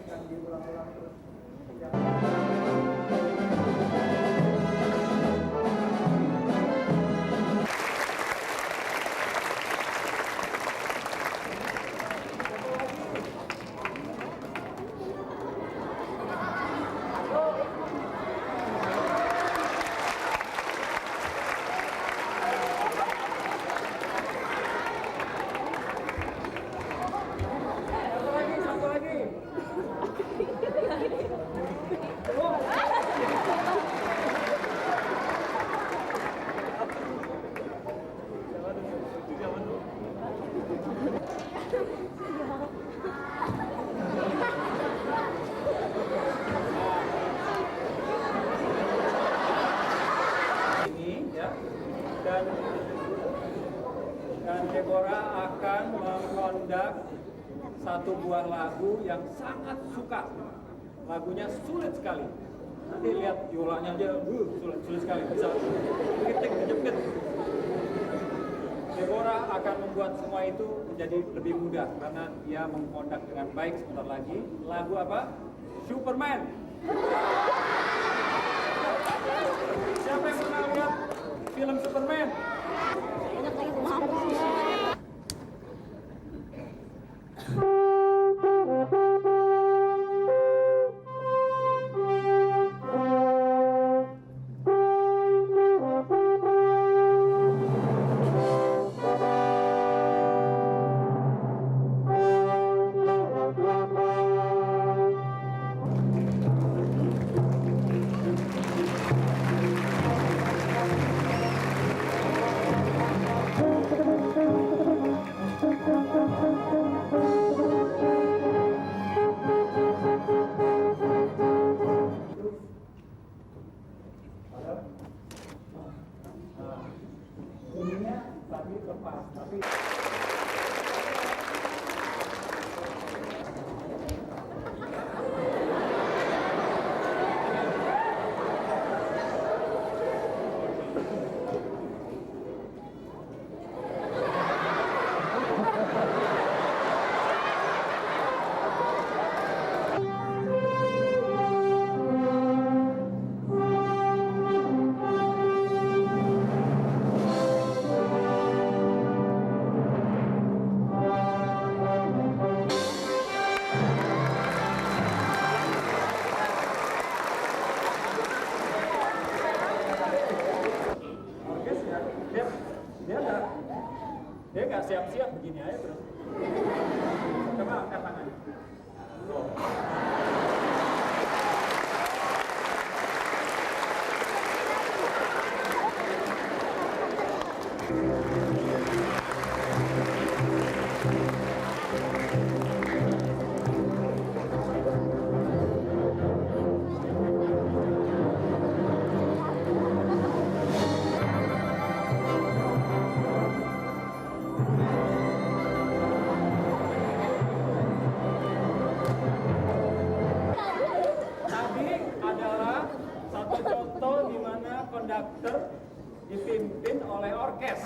yang diulang-ulang terus. Dan Deborah akan mengkondak satu buah lagu yang sangat suka. Lagunya sulit sekali. Nanti lihat violanya aja, sulit sekali. Bisa ketik, kejepit. Deborah akan membuat semua itu menjadi lebih mudah karena dia mengkondak dengan baik sebentar lagi. Lagu apa? Superman. Siapa yang pernah lihat film Superman? Bunyinya tadi lepas, tapi dia nggak siap-siap begini aja terus. Coba angkat tangannya. Contoh di mana konduktor dipimpin oleh orkes.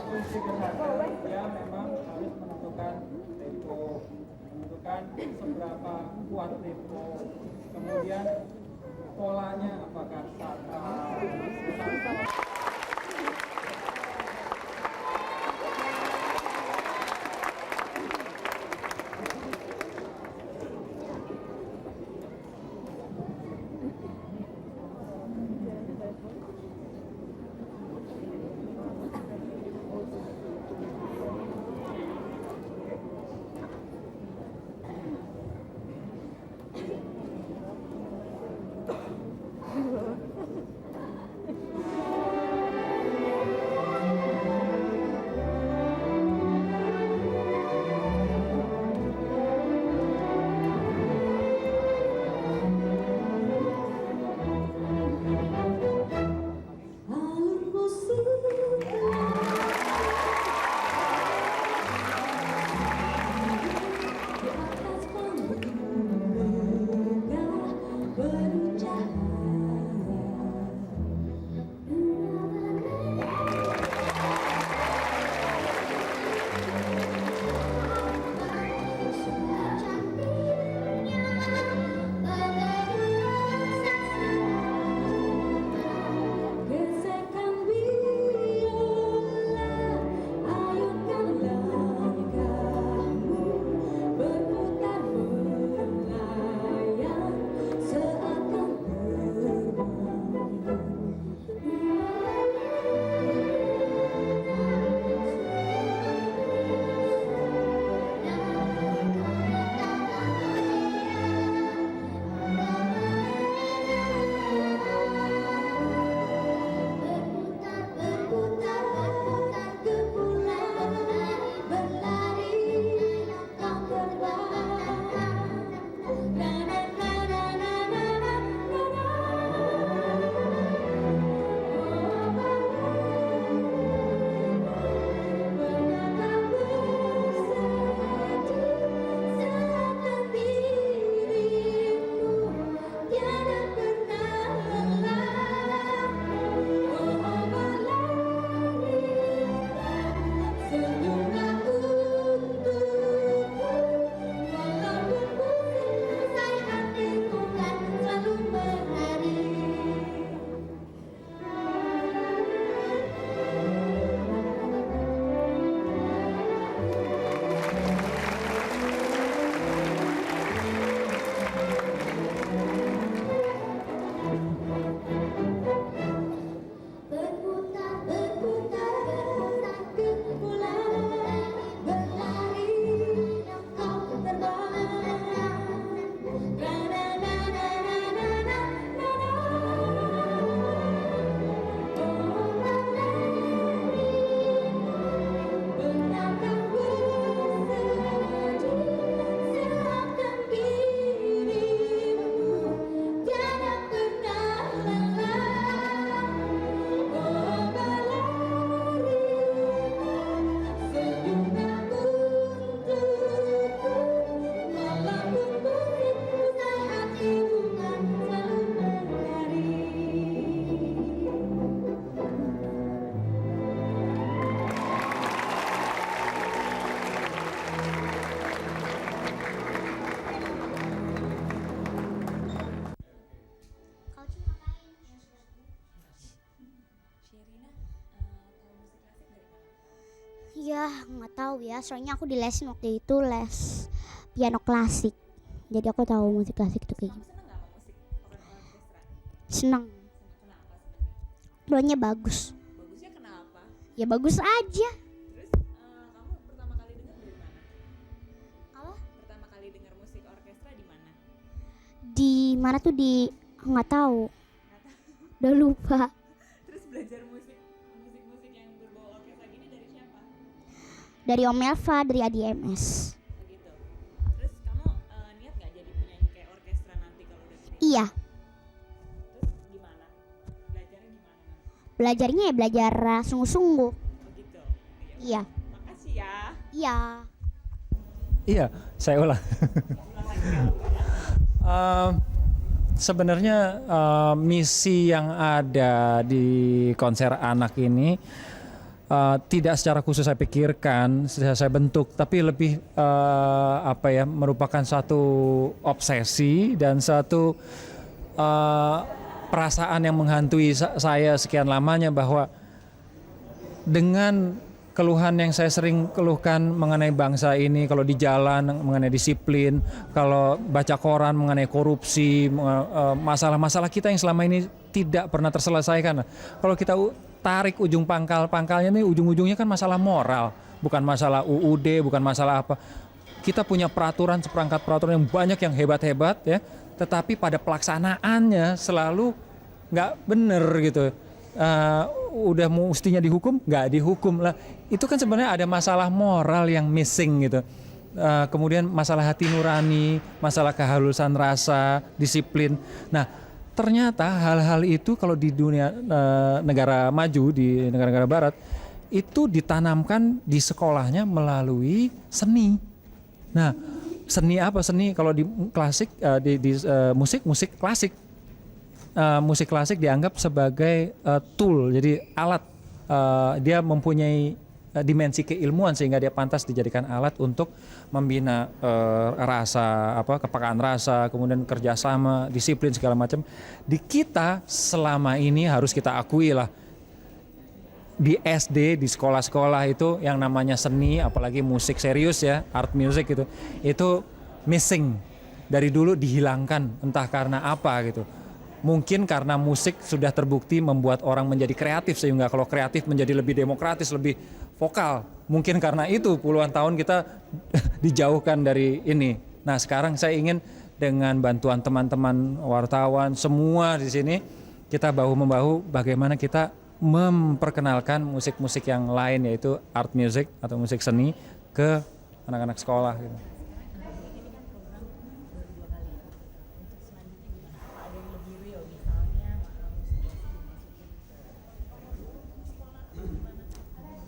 Kunci gerakan dia memang harus menentukan tempo, menentukan seberapa kuat tempo, kemudian polanya apakah sama. tahu ya, soalnya aku di lesin waktu itu, les piano klasik. Jadi aku tahu musik klasik itu kayak Kamu gimana. seneng nggak sama musik orkestra? Seneng, Kenapa senengnya? doanya bagus. Bagusnya kenapa? Ya bagus aja. Terus kamu pertama kali dengar dari mana? Apa? Pertama kali dengar musik orkestra di mana? Di mana tuh, di nggak tahu. Udah lupa. Terus belajar musik yang berbau orkestra gini dari siapa? Dari Om Elva, dari Adi MS. Begitu. Terus kamu niat nggak jadi penyanyi kayak orkestra nanti kalau udah gede? Iya, Terus gimana? Belajarnya gimana nanti? belajarnya ya belajar sungguh-sungguh. Begitu. Iya, Makasih ya. iya. Iya, saya ulang. Sebenarnya misi yang ada di konser anak ini tidak secara khusus saya pikirkan, saya bentuk, tapi lebih merupakan satu obsesi dan satu perasaan yang menghantui saya sekian lamanya, bahwa dengan keluhan yang saya sering keluhkan mengenai bangsa ini, kalau di jalan mengenai disiplin, kalau baca koran mengenai korupsi, masalah-masalah kita yang selama ini tidak pernah terselesaikan. Kalau kita tarik ujung pangkalnya nih, ujung-ujungnya kan masalah moral, bukan masalah UUD, bukan masalah apa. Kita punya peraturan, seperangkat peraturan yang banyak yang hebat-hebat ya, tetapi pada pelaksanaannya selalu nggak bener gitu. Udah mestinya dihukum, nggak dihukum lah. Itu kan sebenarnya ada masalah moral yang missing gitu. Kemudian masalah hati nurani, masalah kehalusan rasa, disiplin. Nah, ternyata hal-hal itu kalau di dunia negara maju, di negara-negara barat, itu ditanamkan di sekolahnya melalui seni. Nah, seni apa? Seni kalau di klasik, musik klasik. Musik klasik dianggap sebagai tool, jadi alat. Dia mempunyai dimensi keilmuan sehingga dia pantas dijadikan alat untuk membina rasa, kepekaan rasa, kemudian kerjasama, disiplin segala macam. Di kita selama ini harus kita akui lah, di SD, di sekolah-sekolah itu yang namanya seni, apalagi musik serius ya, art music itu missing. Dari dulu dihilangkan, entah karena apa gitu. Mungkin karena musik sudah terbukti membuat orang menjadi kreatif, sehingga kalau kreatif menjadi lebih demokratis, lebih vokal. Mungkin karena itu puluhan tahun kita dijauhkan dari ini. Nah, sekarang saya ingin dengan bantuan teman-teman wartawan semua di sini, kita bahu-membahu bagaimana kita memperkenalkan musik-musik yang lain, yaitu art music atau musik seni, ke anak-anak sekolah gitu.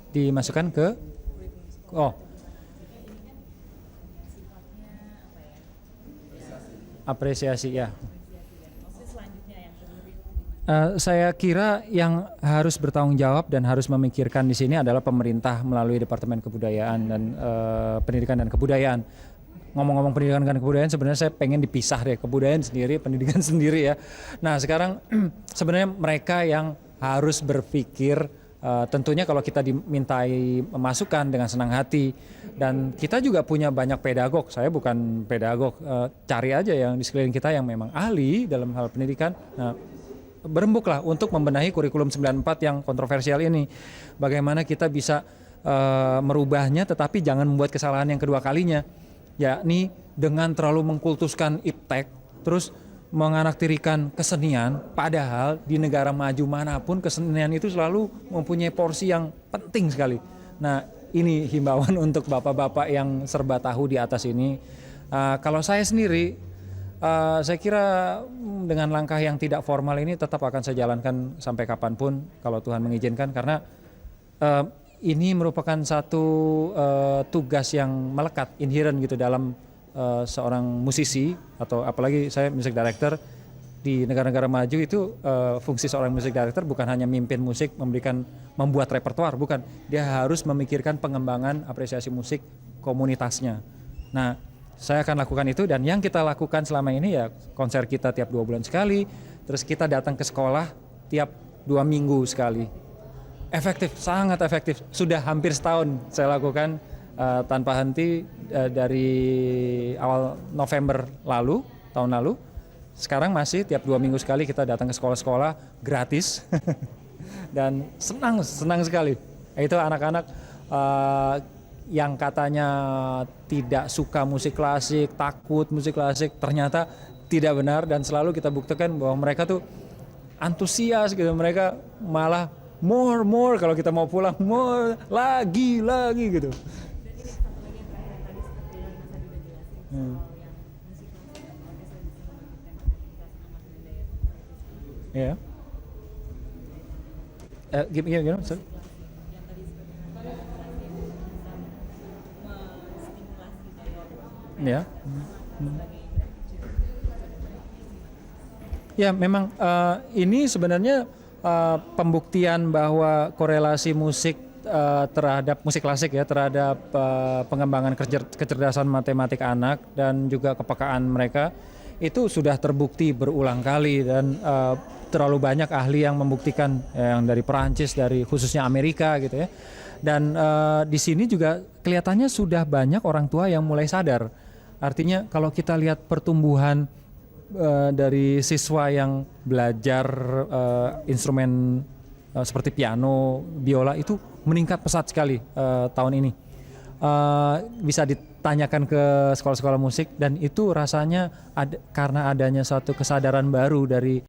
Dimasukkan ke apresiasi ya. Saya kira yang harus bertanggung jawab dan harus memikirkan di sini adalah pemerintah melalui Departemen Kebudayaan dan Pendidikan dan Kebudayaan. Ngomong-ngomong pendidikan dan kebudayaan, sebenarnya saya pengen dipisah deh, kebudayaan sendiri, pendidikan sendiri ya. Nah, sekarang sebenarnya mereka yang harus berpikir, tentunya kalau kita dimintai masukan dengan senang hati, dan kita juga punya banyak pedagog. Saya bukan pedagog, cari aja yang di sekeliling kita yang memang ahli dalam hal pendidikan. Nah, berembuklah untuk membenahi kurikulum 94 yang kontroversial ini. Bagaimana kita bisa merubahnya, tetapi jangan membuat kesalahan yang kedua kalinya, yakni dengan terlalu mengkultuskan iptek, terus menganaktirikan kesenian, padahal di negara maju manapun kesenian itu selalu mempunyai porsi yang penting sekali. Nah, ini himbauan untuk bapak-bapak yang serba tahu di atas ini. Kalau saya sendiri, saya kira dengan langkah yang tidak formal ini tetap akan saya jalankan sampai kapanpun kalau Tuhan mengizinkan, karena ini merupakan satu tugas yang melekat, inherent gitu dalam seorang musisi, atau apalagi saya music director di negara-negara maju itu. Fungsi seorang music director bukan hanya mimpin musik, membuat repertoar, bukan. Dia harus memikirkan pengembangan apresiasi musik komunitasnya. Nah, saya akan lakukan itu, dan yang kita lakukan selama ini ya konser kita tiap 2 bulan sekali, terus kita datang ke sekolah tiap 2 minggu sekali. Efektif, sangat efektif. Sudah hampir setahun saya lakukan tanpa henti dari awal November tahun lalu. Sekarang masih tiap 2 minggu sekali kita datang ke sekolah-sekolah gratis dan senang sekali. Itu anak-anak yang katanya tidak suka musik klasik, takut musik klasik, ternyata tidak benar, dan selalu kita buktikan bahwa mereka tuh antusias gitu. Mereka malah more kalau kita mau pulang, more lagi gitu. Ya. Gimana? Sorry. Ya. Ya, memang ini sebenarnya pembuktian bahwa korelasi musik terhadap musik klasik ya, terhadap pengembangan kecerdasan matematik anak dan juga kepekaan mereka itu sudah terbukti berulang kali, dan terlalu banyak ahli yang membuktikan, yang dari Perancis, dari khususnya Amerika gitu ya. Dan di sini juga kelihatannya sudah banyak orang tua yang mulai sadar. Artinya kalau kita lihat pertumbuhan dari siswa yang belajar instrumen seperti piano, biola itu meningkat pesat sekali tahun ini. Bisa ditanyakan ke sekolah-sekolah musik, dan itu rasanya karena adanya satu kesadaran baru dari